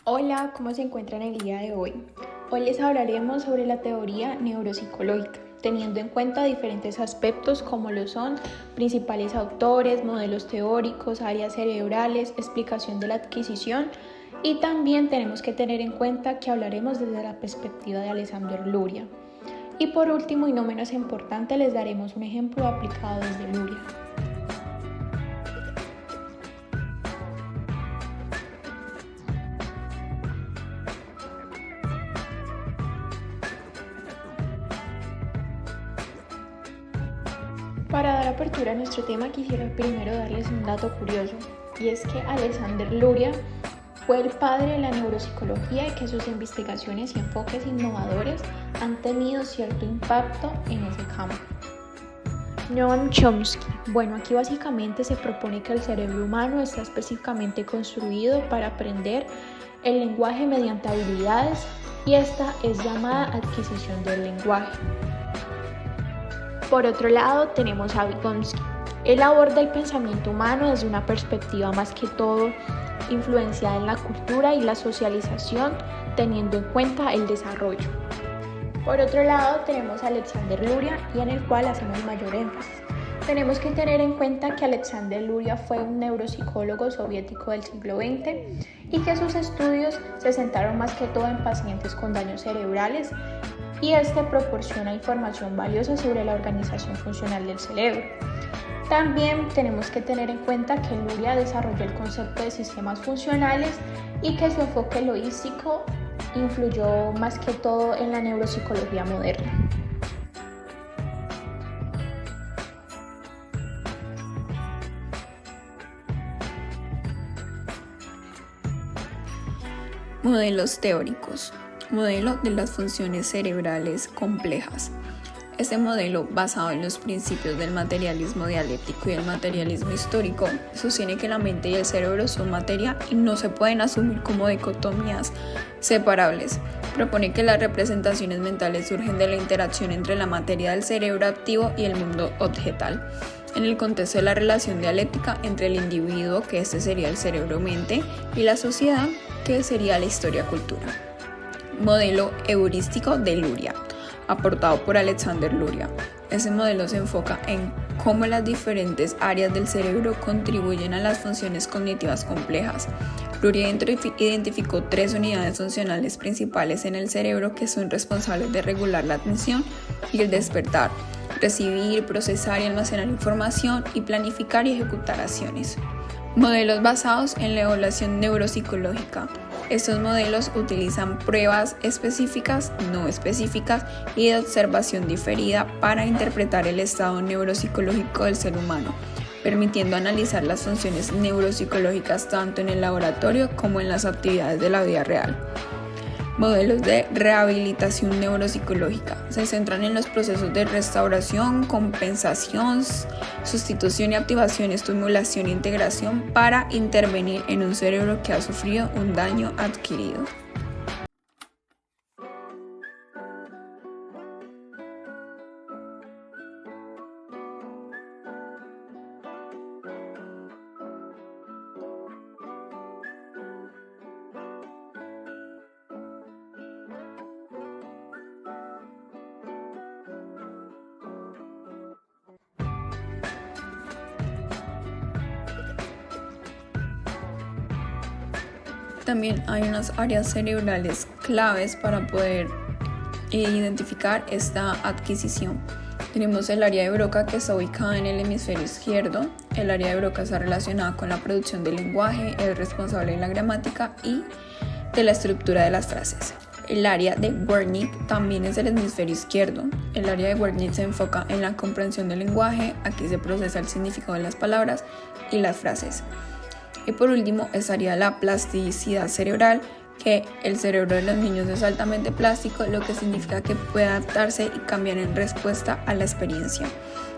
Hola, ¿cómo se encuentran el día de hoy? Hoy les hablaremos sobre la teoría neuropsicológica, teniendo en cuenta diferentes aspectos como lo son principales autores, modelos teóricos, áreas cerebrales, explicación de la adquisición y también tenemos que tener en cuenta que hablaremos desde la perspectiva de Alexander Luria. Y por último y no menos importante les daremos un ejemplo aplicado desde Luria. Para dar apertura a nuestro tema quisiera primero darles un dato curioso, y es que Alexander Luria fue el padre de la neuropsicología y que sus investigaciones y enfoques innovadores han tenido cierto impacto en ese campo. Noam Chomsky. Bueno, aquí básicamente se propone que el cerebro humano está específicamente construido para aprender el lenguaje mediante habilidades y esta es llamada adquisición del lenguaje. Por otro lado, tenemos a Vygotsky. Él aborda el pensamiento humano desde una perspectiva más que todo influenciada en la cultura y la socialización, teniendo en cuenta el desarrollo. Por otro lado, tenemos a Alexander Luria y en el cual hacemos mayor énfasis. Tenemos que tener en cuenta que Alexander Luria fue un neuropsicólogo soviético del siglo XX y que sus estudios se centraron más que todo en pacientes con daños cerebrales y este proporciona información valiosa sobre la organización funcional del cerebro. También tenemos que tener en cuenta que Luria desarrolló el concepto de sistemas funcionales y que su enfoque holístico influyó más que todo en la neuropsicología moderna. Modelos teóricos. Modelo de las funciones cerebrales complejas. Este modelo, basado en los principios del materialismo dialéctico y el materialismo histórico, sostiene que la mente y el cerebro son materia y no se pueden asumir como dicotomías separables. Propone que las representaciones mentales surgen de la interacción entre la materia del cerebro activo y el mundo objetal, en el contexto de la relación dialéctica entre el individuo, que este sería el cerebro-mente, y la sociedad, que sería la historia-cultura. Modelo heurístico de Luria, aportado por Alexander Luria. Este modelo se enfoca en cómo las diferentes áreas del cerebro contribuyen a las funciones cognitivas complejas. Luria identificó 3 unidades funcionales principales en el cerebro que son responsables de regular la atención y el despertar, recibir, procesar y almacenar información y planificar y ejecutar acciones. Modelos basados en la evaluación neuropsicológica. Estos modelos utilizan pruebas específicas, no específicas y de observación diferida para interpretar el estado neuropsicológico del ser humano, permitiendo analizar las funciones neuropsicológicas tanto en el laboratorio como en las actividades de la vida real. Modelos de rehabilitación neuropsicológica. Se centran en los procesos de restauración, compensación, sustitución y activación, estimulación e integración para intervenir en un cerebro que ha sufrido un daño adquirido. También hay unas áreas cerebrales claves para poder identificar esta adquisición. Tenemos el área de Broca, que está ubicada en el hemisferio izquierdo. El área de Broca está relacionada con la producción del lenguaje, es responsable de la gramática y de la estructura de las frases. El área de Wernicke también es del hemisferio izquierdo. El área de Wernicke se enfoca en la comprensión del lenguaje, aquí se procesa el significado de las palabras y las frases. Y por último estaría la plasticidad cerebral, que el cerebro de los niños es altamente plástico, lo que significa que puede adaptarse y cambiar en respuesta a la experiencia.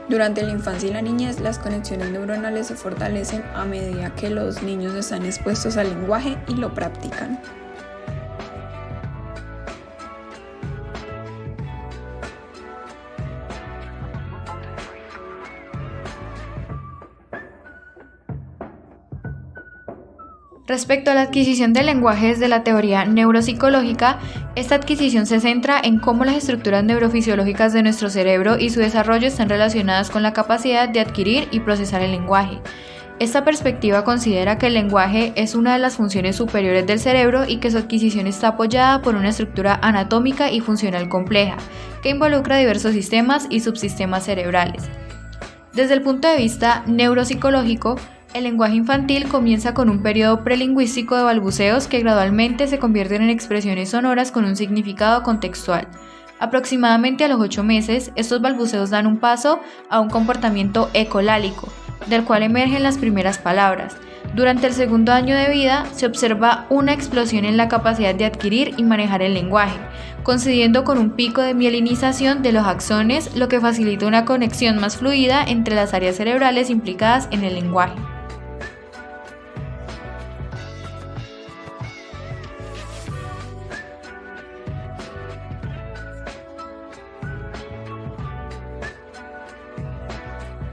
Durante la infancia y la niñez, las conexiones neuronales se fortalecen a medida que los niños están expuestos al lenguaje y lo practican. Respecto a la adquisición del lenguaje desde la teoría neuropsicológica, esta adquisición se centra en cómo las estructuras neurofisiológicas de nuestro cerebro y su desarrollo están relacionadas con la capacidad de adquirir y procesar el lenguaje. Esta perspectiva considera que el lenguaje es una de las funciones superiores del cerebro y que su adquisición está apoyada por una estructura anatómica y funcional compleja, que involucra diversos sistemas y subsistemas cerebrales. Desde el punto de vista neuropsicológico, el lenguaje infantil comienza con un periodo prelingüístico de balbuceos que gradualmente se convierten en expresiones sonoras con un significado contextual. Aproximadamente a los 8 meses, estos balbuceos dan un paso a un comportamiento ecolálico, del cual emergen las primeras palabras. Durante el segundo año de vida, se observa una explosión en la capacidad de adquirir y manejar el lenguaje, coincidiendo con un pico de mielinización de los axones, lo que facilita una conexión más fluida entre las áreas cerebrales implicadas en el lenguaje.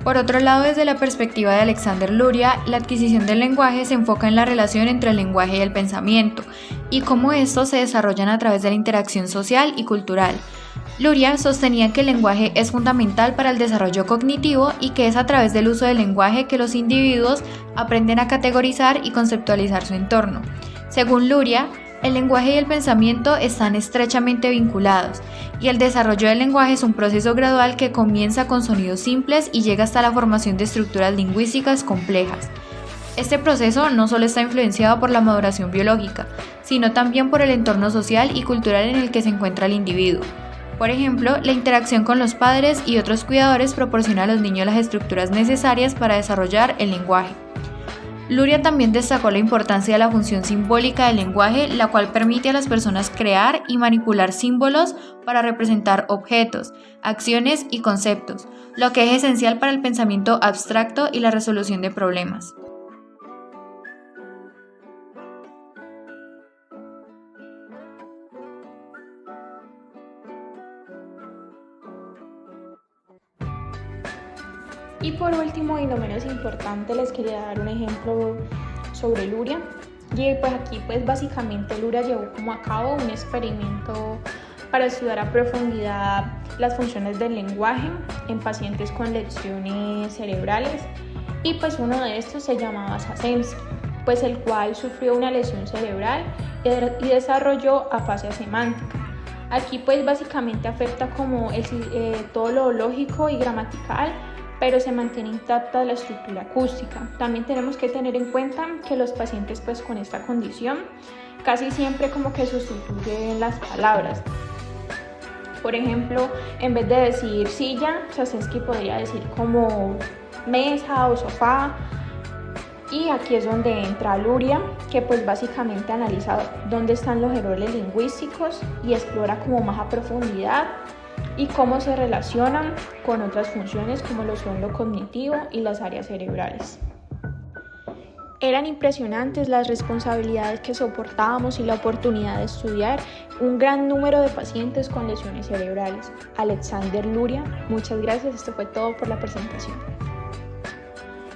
Por otro lado, desde la perspectiva de Alexander Luria, la adquisición del lenguaje se enfoca en la relación entre el lenguaje y el pensamiento, y cómo estos se desarrollan a través de la interacción social y cultural. Luria sostenía que el lenguaje es fundamental para el desarrollo cognitivo y que es a través del uso del lenguaje que los individuos aprenden a categorizar y conceptualizar su entorno. Según Luria, el lenguaje y el pensamiento están estrechamente vinculados, y el desarrollo del lenguaje es un proceso gradual que comienza con sonidos simples y llega hasta la formación de estructuras lingüísticas complejas. Este proceso no solo está influenciado por la maduración biológica, sino también por el entorno social y cultural en el que se encuentra el individuo. Por ejemplo, la interacción con los padres y otros cuidadores proporciona a los niños las estructuras necesarias para desarrollar el lenguaje. Luria también destacó la importancia de la función simbólica del lenguaje, la cual permite a las personas crear y manipular símbolos para representar objetos, acciones y conceptos, lo que es esencial para el pensamiento abstracto y la resolución de problemas. Y por último, y no menos importante, les quería dar un ejemplo sobre Luria. Y pues aquí básicamente Luria llevó como a cabo un experimento para estudiar a profundidad las funciones del lenguaje en pacientes con lesiones cerebrales, y pues uno de estos se llamaba Sasensky, pues el cual sufrió una lesión cerebral y desarrolló afasia semántica. Aquí pues básicamente afecta como todo lo lógico y gramatical, pero se mantiene intacta la estructura acústica. También tenemos que tener en cuenta que los pacientes pues con esta condición casi siempre como que sustituyen las palabras. Por ejemplo, en vez de decir silla, Sasensky podría decir como mesa o sofá. Y aquí es donde entra Luria, que pues básicamente analiza dónde están los errores lingüísticos y explora como más a profundidad y cómo se relacionan con otras funciones como lo son lo cognitivo y las áreas cerebrales. Eran impresionantes las responsabilidades que soportábamos y la oportunidad de estudiar un gran número de pacientes con lesiones cerebrales. Alexander Luria, muchas gracias, esto fue todo por la presentación.